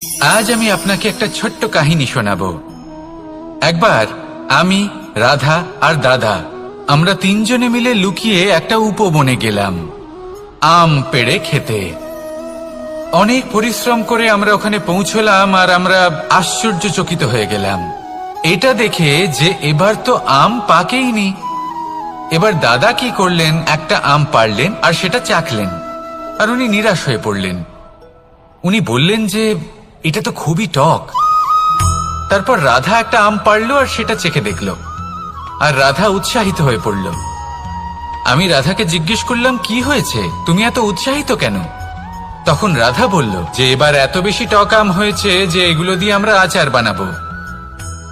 আজ আমি আপনাকে একটা ছোট্ট কাহিনী শোনাবো। একবার আমি, রাধা আর দাদা আমরা তিনজনে মিলে লুকিয়ে একটা উপবনে গেলাম আম পেড়ে খেতে। অনেক পরিশ্রম করে আমরা ওখানে পৌঁছলাম আর আমরা আশ্চর্যচকিত হয়ে গেলাম এটা দেখে যে এবার তো আম পাকেইনি। এবার দাদা কি করলেন, একটা আম পাড়লেন আর সেটা চাখলেন, আর উনি নিরাশ হয়ে পড়লেন। উনি বললেন যে এটা তো খুবই টক। তারপর রাধা একটা আম পাড়ল আর সেটা চেখে দেখল, আর রাধা উৎসাহিত হয়ে পড়ল। আমি রাধাকে জিজ্ঞেস করলাম, কি হয়েছে, তুমি এত উৎসাহিত কেন? তখন রাধা বলল যে এবার এত বেশি টক আম হয়েছে যে এগুলো দিয়ে আমরা আচার বানাবো।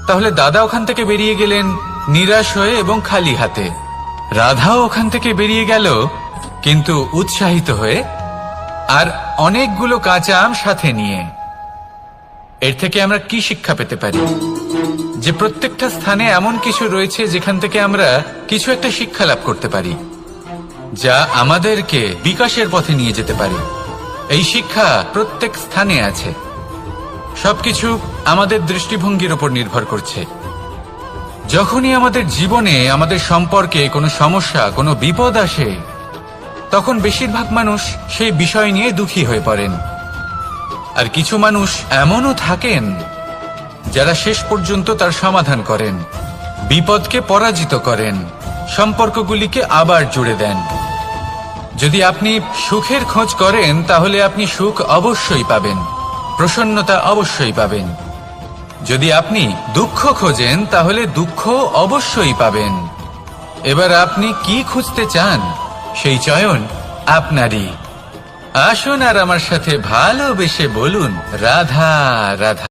তাহলে দাদা ওখান থেকে বেরিয়ে গেলেন নিরাশ হয়ে এবং খালি হাতে। রাধাও ওখান থেকে বেরিয়ে গেল কিন্তু উৎসাহিত হয়ে, আর অনেকগুলো কাঁচা আম সাথে নিয়ে। এর থেকে আমরা কি শিক্ষা পেতে পারি? যে প্রত্যেকটা স্থানে এমন কিছু রয়েছে যেখান থেকে আমরা কিছু একটা শিক্ষা লাভ করতে পারি, যা আমাদেরকে বিকাশের পথে নিয়ে যেতে পারে। এই শিক্ষা প্রত্যেক স্থানে আছে। সবকিছু আমাদের দৃষ্টিভঙ্গির উপর নির্ভর করছে। যখনই আমাদের জীবনে, আমাদের সম্পর্কে কোনো সমস্যা, কোনো বিপদ আসে, তখন বেশিরভাগ মানুষ সেই বিষয় নিয়ে দুঃখী হয়ে পড়েন। আর কিছু মানুষ এমনও থাকেন যারা শেষ পর্যন্ত তার সমাধান করেন, বিপদকে পরাজিত করেন, সম্পর্কগুলিকে আবার জুড়ে দেন। যদি আপনি সুখের খোঁজ করেন তাহলে আপনি সুখ অবশ্যই পাবেন, প্রসন্নতা অবশ্যই পাবেন। যদি আপনি দুঃখ খোঁজেন তাহলে দুঃখ অবশ্যই পাবেন। এবার আপনি কি খুঁজতে চান, সেই চয়ন আপনারই। আসুন আর আমার সাথে ভালোবেসে বলুন, রাধা রাধা।